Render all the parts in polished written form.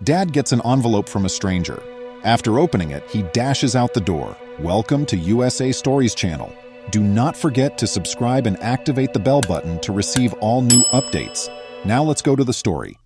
Dad gets an envelope from a stranger. After opening it, he dashes out the door. Welcome to USA Stories channel. Do not forget to subscribe and activate the bell button to receive all new updates. Now let's go to the story.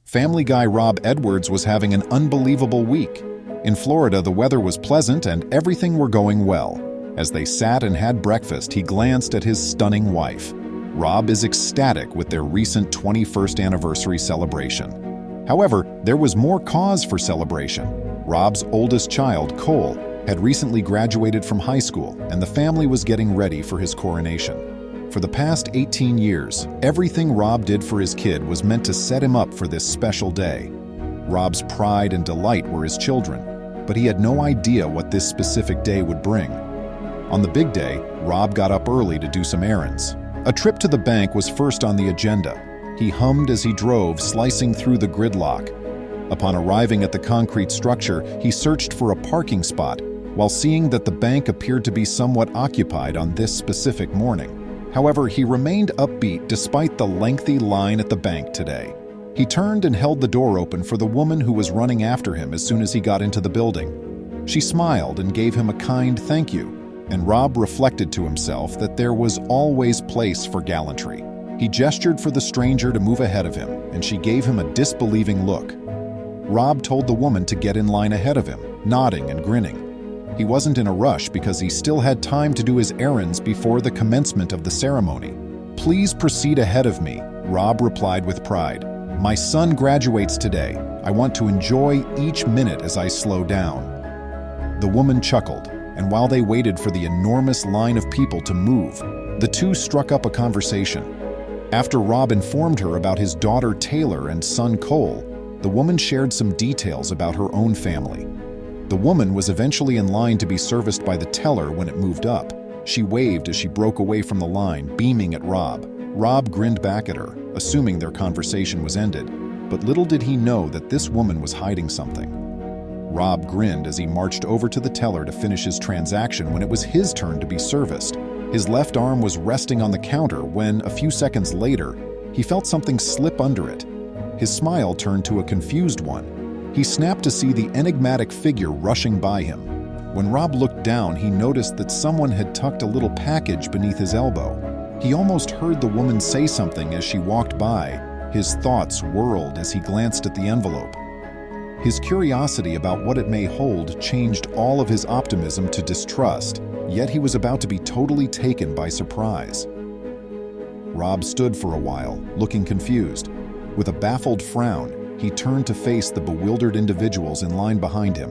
Family Guy Rob Edwards was having an unbelievable week. In Florida, the weather was pleasant and everything were going well. As they sat and had breakfast, he glanced at his stunning wife. Rob is ecstatic with their recent 21st anniversary celebration. However, there was more cause for celebration. Rob's oldest child, Cole, had recently graduated from high school, and the family was getting ready for his coronation. For the past 18 years, everything Rob did for his kid was meant to set him up for this special day. Rob's pride and delight were his children, but he had no idea what this specific day would bring. On the big day, Rob got up early to do some errands. A trip to the bank was first on the agenda. He hummed as he drove, slicing through the gridlock. Upon arriving at the concrete structure, he searched for a parking spot, while seeing that the bank appeared to be somewhat occupied on this specific morning. However, he remained upbeat despite the lengthy line at the bank today. He turned and held the door open for the woman who was running after him as soon as he got into the building. She smiled and gave him a kind thank you, and Rob reflected to himself that there was always place for gallantry. He gestured for the stranger to move ahead of him, and she gave him a disbelieving look. Rob told the woman to get in line ahead of him, nodding and grinning. He wasn't in a rush because he still had time to do his errands before the commencement of the ceremony. "Please proceed ahead of me," Rob replied with pride. "My son graduates today. I want to enjoy each minute as I slow down." The woman chuckled, and while they waited for the enormous line of people to move, the two struck up a conversation. After Rob informed her about his daughter Taylor and son Cole, the woman shared some details about her own family. The woman was eventually in line to be serviced by the teller when it moved up. She waved as she broke away from the line, beaming at Rob. Rob grinned back at her, assuming their conversation was ended, but little did he know that this woman was hiding something. Rob grinned as he marched over to the teller to finish his transaction when it was his turn to be serviced. His left arm was resting on the counter when, a few seconds later, he felt something slip under it. His smile turned to a confused one. He snapped to see the enigmatic figure rushing by him. When Rob looked down, he noticed that someone had tucked a little package beneath his elbow. He almost heard the woman say something as she walked by. His thoughts whirled as he glanced at the envelope. His curiosity about what it may hold changed all of his optimism to distrust, yet he was about to be totally taken by surprise. Rob stood for a while, looking confused. With a baffled frown, he turned to face the bewildered individuals in line behind him,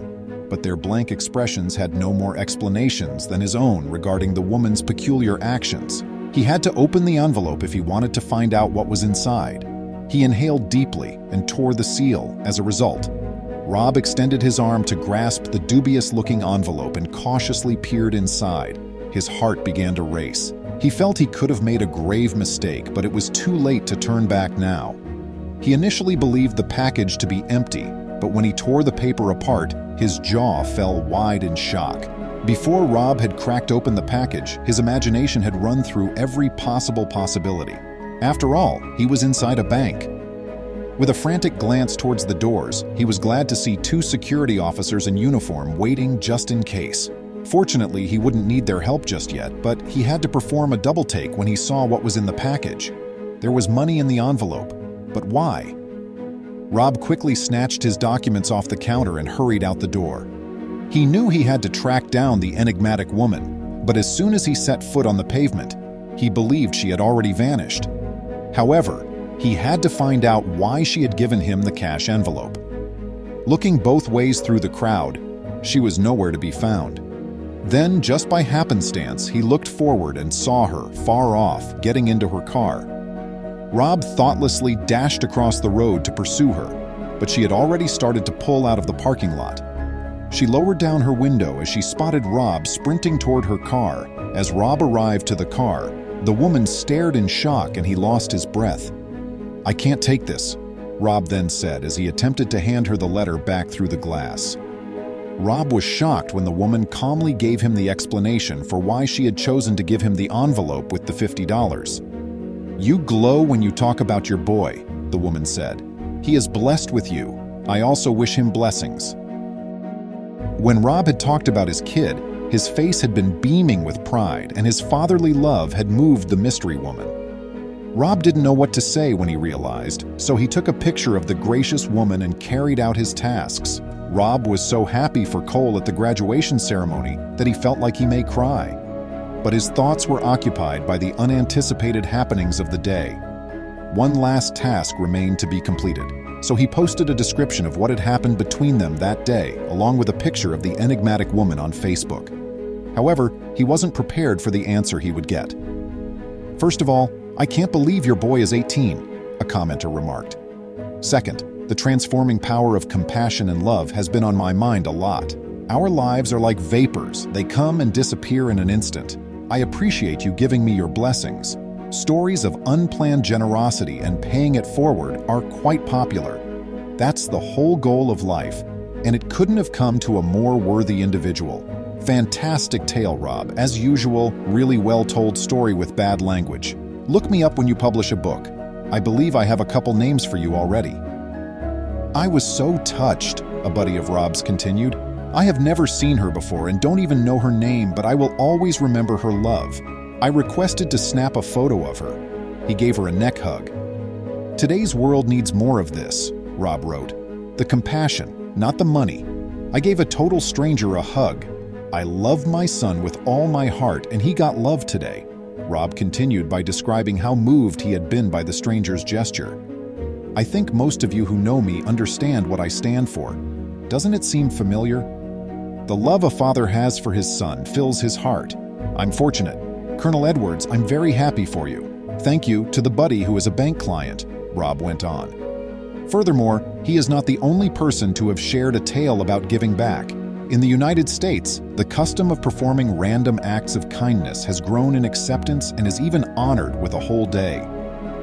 but their blank expressions had no more explanations than his own regarding the woman's peculiar actions. He had to open the envelope if he wanted to find out what was inside. He inhaled deeply and tore the seal as a result. Rob extended his arm to grasp the dubious-looking envelope and cautiously peered inside. His heart began to race. He felt he could have made a grave mistake, but it was too late to turn back now. He initially believed the package to be empty, but when he tore the paper apart, his jaw fell wide in shock. Before Rob had cracked open the package, his imagination had run through every possible possibility. After all, he was inside a bank. With a frantic glance towards the doors, he was glad to see two security officers in uniform waiting just in case. Fortunately, he wouldn't need their help just yet, but he had to perform a double take when he saw what was in the package. There was money in the envelope, but why? Rob quickly snatched his documents off the counter and hurried out the door. He knew he had to track down the enigmatic woman, but as soon as he set foot on the pavement, he believed she had already vanished. However, he had to find out why she had given him the cash envelope. Looking both ways through the crowd, she was nowhere to be found. Then, just by happenstance, he looked forward and saw her, far off, getting into her car. Rob thoughtlessly dashed across the road to pursue her, but she had already started to pull out of the parking lot. She lowered down her window as she spotted Rob sprinting toward her car. As Rob arrived to the car, the woman stared in shock and he lost his breath. "I can't take this," Rob then said as he attempted to hand her the letter back through the glass. Rob was shocked when the woman calmly gave him the explanation for why she had chosen to give him the envelope with the $50. "You glow when you talk about your boy," the woman said. "He is blessed with you, I also wish him blessings." When Rob had talked about his kid, his face had been beaming with pride, and his fatherly love had moved the mystery woman. Rob didn't know what to say when he realized, so he took a picture of the gracious woman and carried out his tasks. Rob was so happy for Cole at the graduation ceremony that he felt like he may cry. But his thoughts were occupied by the unanticipated happenings of the day. One last task remained to be completed, so he posted a description of what had happened between them that day, along with a picture of the enigmatic woman on Facebook. However, he wasn't prepared for the answer he would get. "First of all, I can't believe your boy is 18, a commenter remarked. "Second, the transforming power of compassion and love has been on my mind a lot. Our lives are like vapors, they come and disappear in an instant. I appreciate you giving me your blessings. Stories of unplanned generosity and paying it forward are quite popular. That's the whole goal of life, and it couldn't have come to a more worthy individual. Fantastic tale, Rob. As usual, really well-told story with bad language. Look me up when you publish a book. I believe I have a couple names for you already." "I was so touched," a buddy of Rob's continued. "I have never seen her before and don't even know her name, but I will always remember her love. I requested to snap a photo of her." He gave her a neck hug. "Today's world needs more of this," Rob wrote. "The compassion, not the money. I gave a total stranger a hug. I love my son with all my heart, and he got love today." Rob continued by describing how moved he had been by the stranger's gesture. "I think most of you who know me understand what I stand for. Doesn't it seem familiar? The love a father has for his son fills his heart. I'm fortunate. Colonel Edwards, I'm very happy for you. Thank you to the buddy who is a bank client," Rob went on. Furthermore, he is not the only person to have shared a tale about giving back. In the United States, the custom of performing random acts of kindness has grown in acceptance and is even honored with a whole day.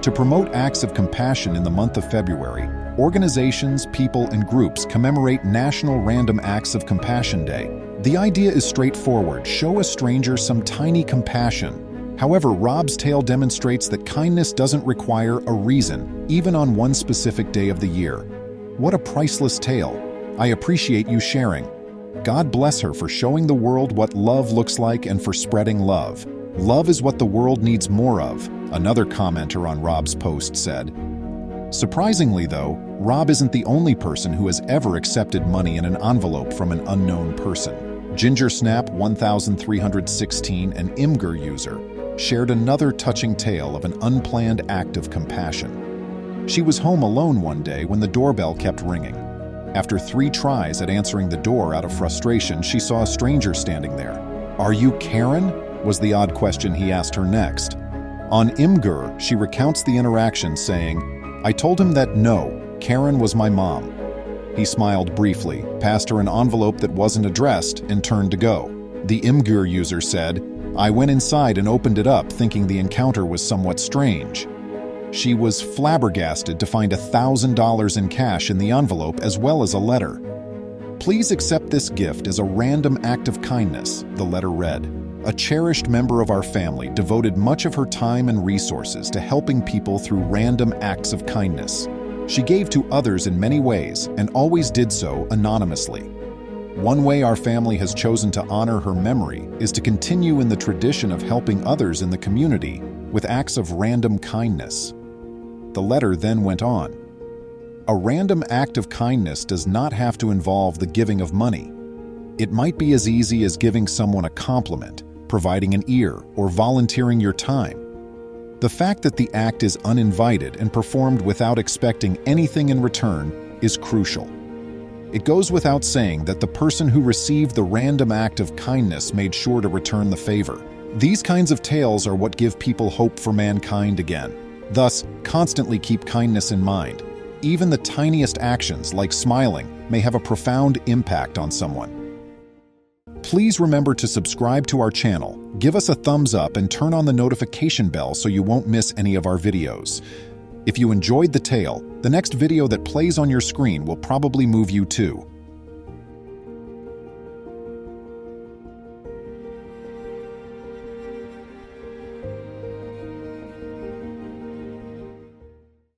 To promote acts of compassion in the month of February, organizations, people, and groups commemorate National Random Acts of Compassion Day. The idea is straightforward: show a stranger some tiny compassion. However, Rob's tale demonstrates that kindness doesn't require a reason, even on one specific day of the year. What a priceless tale. I appreciate you sharing. God bless her for showing the world what love looks like and for spreading love. Love is what the world needs more of, another commenter on Rob's post said. Surprisingly, though, Rob isn't the only person who has ever accepted money in an envelope from an unknown person. GingerSnap1316, an Imgur user, shared another touching tale of an unplanned act of compassion. She was home alone one day when the doorbell kept ringing. After 3 tries at answering the door out of frustration, she saw a stranger standing there. "Are you Karen?" was the odd question he asked her next. On Imgur, she recounts the interaction, saying, "I told him that no, Karen was my mom." He smiled briefly, passed her an envelope that wasn't addressed, and turned to go. The Imgur user said, "I went inside and opened it up, thinking the encounter was somewhat strange." She was flabbergasted to find $1,000 in cash in the envelope as well as a letter. "Please accept this gift as a random act of kindness," the letter read. "A cherished member of our family devoted much of her time and resources to helping people through random acts of kindness. She gave to others in many ways and always did so anonymously. One way our family has chosen to honor her memory is to continue in the tradition of helping others in the community with acts of random kindness." The letter then went on. A random act of kindness does not have to involve the giving of money. It might be as easy as giving someone a compliment, providing an ear, or volunteering your time. The fact that the act is uninvited and performed without expecting anything in return is crucial. It goes without saying that the person who received the random act of kindness made sure to return the favor. These kinds of tales are what give people hope for mankind again. Thus, constantly keep kindness in mind. Even the tiniest actions, like smiling, may have a profound impact on someone. Please remember to subscribe to our channel, give us a thumbs up, and turn on the notification bell so you won't miss any of our videos. If you enjoyed the tale, the next video that plays on your screen will probably move you too.